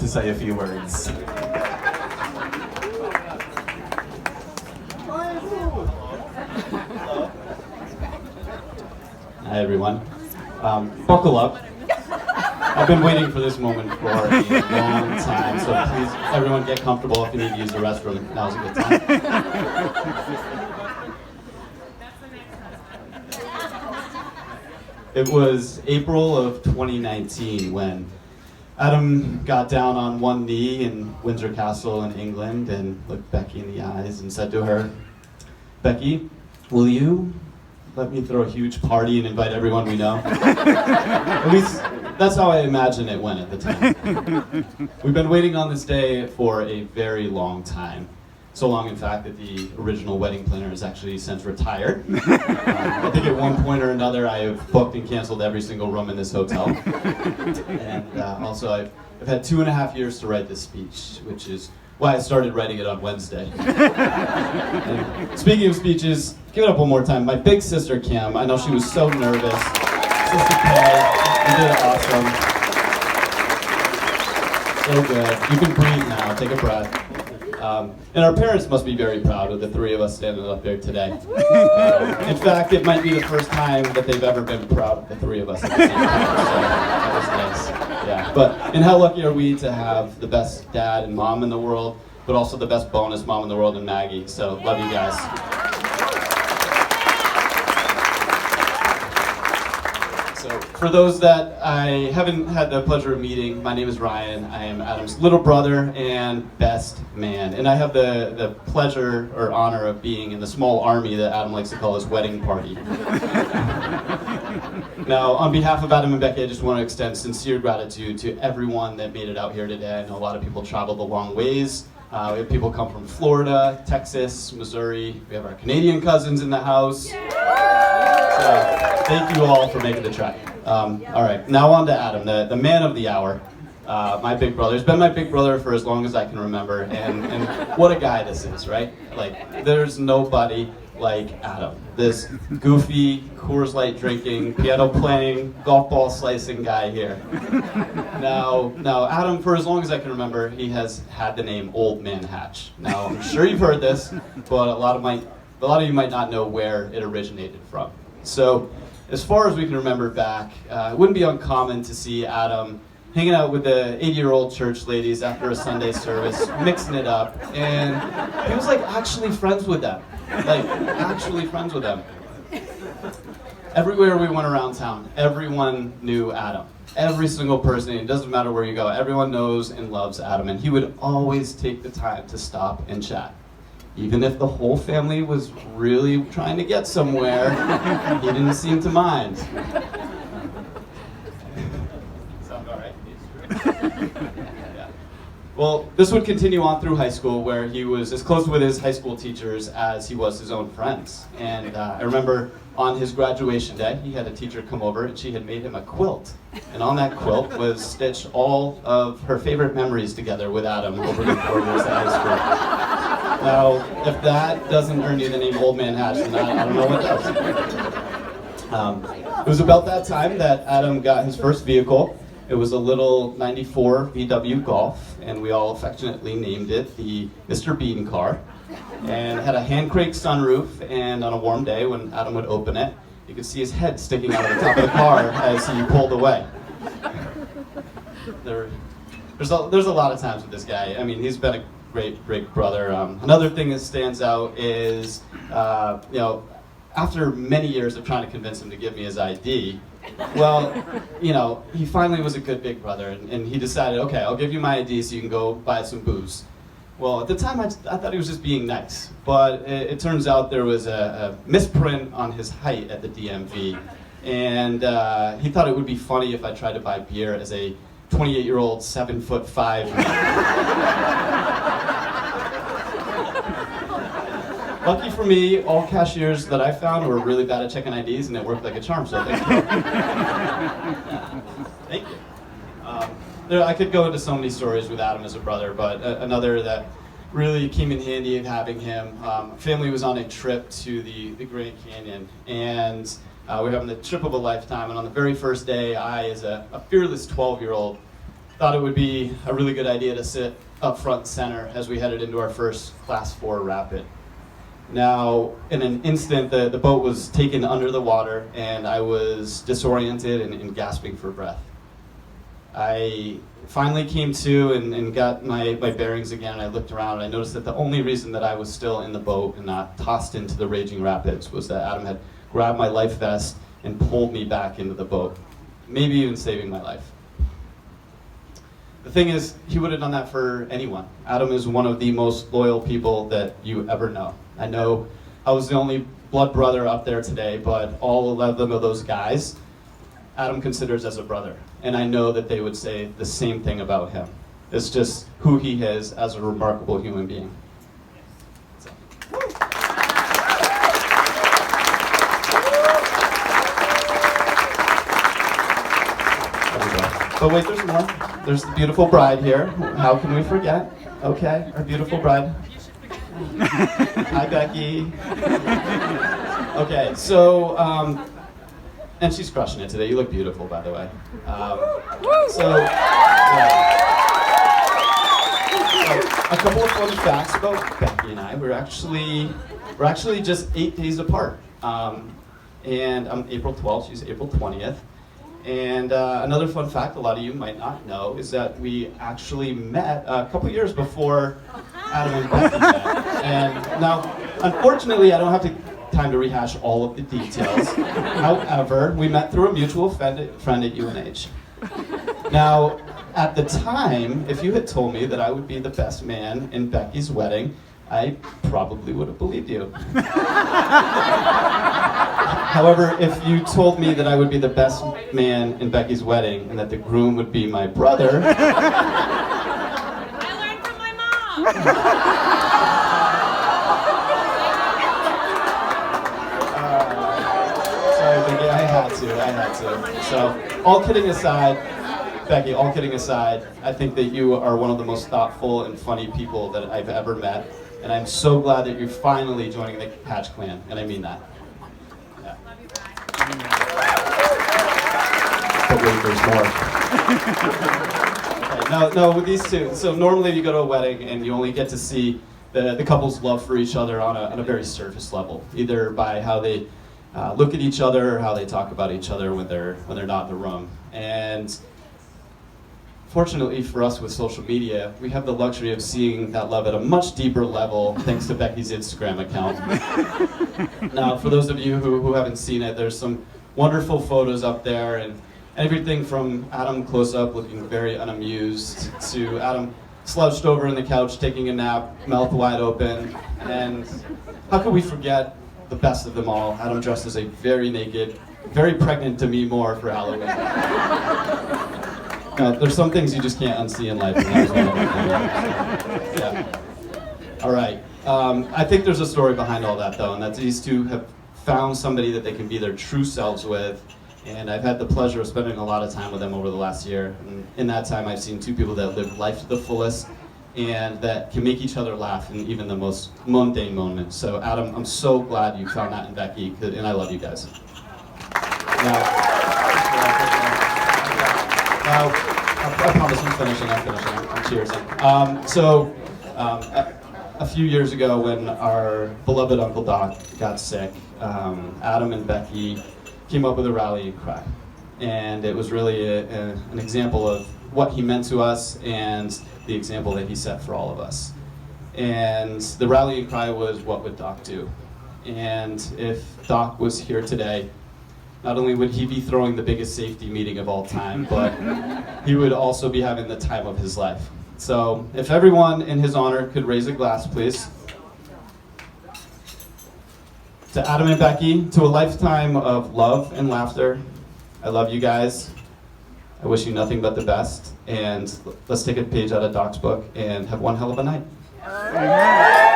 to say a few words. Hi everyone. Buckle up. I've been waiting for this moment for a long time, so please, everyone get comfortable. If you need to use the restroom, now's a good time. It was April of 2019 when Adam got down on one knee in Windsor Castle in England and looked Becky in the eyes and said to her, "Becky, will you let me throw a huge party and invite everyone we know?" At least that's how I imagine it went at the time. We've been waiting on this day for a very long time. So long, in fact, that the original wedding planner has actually since retired. I think at one point or another I have booked and canceled every single room in this hotel. And also I've had 2.5 years to write this speech, which is why I started writing it on Wednesday. And speaking of speeches, give it up one more time. My big sister Kim, I know she was so nervous. Sister Kay, you did awesome. So good. You can breathe now, take a breath. And our parents must be very proud of the three of us standing up there today. In fact, it might be the first time that they've ever been proud of the three of us at the same time, so that was nice. Yeah. And how lucky are we to have the best dad and mom in the world, but also the best bonus mom in the world in Maggie, so love you guys. So for those that I haven't had the pleasure of meeting, my name is Ryan. I am Adam's little brother and best man. And I have the pleasure or honor of being in the small army that Adam likes to call his wedding party. Now, on behalf of Adam and Becky, I just want to extend sincere gratitude to everyone that made it out here today. I know a lot of people traveled a long ways. We have people come from Florida, Texas, Missouri. We have our Canadian cousins in the house. So, thank you all for making the trek. All right, now on to Adam, the man of the hour, my big brother. He's been my big brother for as long as I can remember, and what a guy this is, right? Like, there's nobody like Adam. This goofy, Coors Light drinking, piano playing, golf ball slicing guy here. Now, Adam, for as long as I can remember, he has had the name Old Man Hatch. Now, I'm sure you've heard this, but a lot of you might not know where it originated from. So, as far as we can remember back, it wouldn't be uncommon to see Adam hanging out with the 80-year-old church ladies after a Sunday service, mixing it up, and he was like actually friends with them. Like, actually friends with them. Everywhere we went around town, everyone knew Adam. Every single person, it doesn't matter where you go, everyone knows and loves Adam, and he would always take the time to stop and chat. Even if the whole family was really trying to get somewhere, he didn't seem to mind. Sound all right? Yeah. Well, this would continue on through high school, where he was as close with his high school teachers as he was his own friends. And I remember on his graduation day, he had a teacher come over and she had made him a quilt. And on that quilt was stitched all of her favorite memories together with Adam over the 4 years at high school. Now, if that doesn't earn you the name Old Man Hatch, then I don't know what does. It was about that time that Adam got his first vehicle. It was a little 94 VW Golf, and we all affectionately named it the Mr. Bean car. And it had a hand crank sunroof, and on a warm day when Adam would open it, you could see his head sticking out of the top of the car as he pulled away. There's a lot of times with this guy. I mean, he's been a great brother. Another thing that stands out is, after many years of trying to convince him to give me his ID, well, he finally was a good big brother, and he decided, okay, I'll give you my ID so you can go buy some booze. Well, at the time, I thought he was just being nice, but it turns out there was a misprint on his height at the DMV, and he thought it would be funny if I tried to buy beer as a 28-year-old 7'5" man. Lucky for me, all cashiers that I found were really bad at checking IDs, and it worked like a charm, so thank you. Thank you. I could go into so many stories with Adam as a brother, but another that really came in handy of having him, family was on a trip to the Grand Canyon, and we were having the trip of a lifetime, and on the very first day, I, as a fearless 12-year-old, thought it would be a really good idea to sit up front and center as we headed into our first Class 4 rapid. Now, in an instant, the boat was taken under the water, and I was disoriented and gasping for breath. I finally came to and got my bearings again, and I looked around, and I noticed that the only reason that I was still in the boat and not tossed into the raging rapids was that Adam had grabbed my life vest and pulled me back into the boat, maybe even saving my life. The thing is, he would have done that for anyone. Adam is one of the most loyal people that you ever know. I know I was the only blood brother up there today, but all 11 of those guys, Adam considers as a brother. And I know that they would say the same thing about him. It's just who he is as a remarkable human being. So. But wait, there's more. There's the beautiful bride here. How can we forget? Okay, our beautiful bride. Hi, Becky. Okay, so, and she's crushing it today. You look beautiful, by the way. A couple of fun facts about Becky and I. We're actually just 8 days apart. And I'm April 12th. She's April 20th. And another fun fact a lot of you might not know is that we actually met a couple years before Adam and Becky met. And now, unfortunately, I don't have time to rehash all of the details. However, we met through a mutual friend at UNH. Now, at the time, if you had told me that I would be the best man in Becky's wedding, I probably would have believed you. However, if you told me that I would be the best man in Becky's wedding and that the groom would be my brother... I learned from my mom! Sorry, Becky, I had to. So, all kidding aside, Becky, all kidding aside, I think that you are one of the most thoughtful and funny people that I've ever met. And I'm so glad that you're finally joining the Hatch Clan, and I mean that. Yeah. Love you, Brad. But wait, there's more. Okay, no, with these two. So normally you go to a wedding and you only get to see the couple's love for each other on a very surface level, either by how they look at each other or how they talk about each other when they're not in the room. And fortunately for us with social media, we have the luxury of seeing that love at a much deeper level thanks to Becky's Instagram account. Now, for those of you who haven't seen it, there's some wonderful photos up there, and everything from Adam close up looking very unamused to Adam slouched over in the couch taking a nap, mouth wide open, and how could we forget the best of them all, Adam dressed as a very naked, very pregnant Demi Moore for Halloween. There's some things you just can't unsee in life. And that was one of them. Yeah. All right. I think there's a story behind all that, though, and that these two have found somebody that they can be their true selves with. And I've had the pleasure of spending a lot of time with them over the last year. And in that time, I've seen two people that live life to the fullest and that can make each other laugh in even the most mundane moments. So, Adam, I'm so glad you found that in Becky, and I love you guys. Now, I promise I'm finishing. I'm cheersing. A few years ago when our beloved Uncle Doc got sick, Adam and Becky came up with a rallying cry. And it was really an example of what he meant to us and the example that he set for all of us. And the rallying cry was, what would Doc do? And if Doc was here today, not only would he be throwing the biggest safety meeting of all time, but he would also be having the time of his life. So if everyone in his honor could raise a glass, please. To Adam and Becky, to a lifetime of love and laughter. I love you guys. I wish you nothing but the best. And let's take a page out of Doc's book and have one hell of a night. Amen.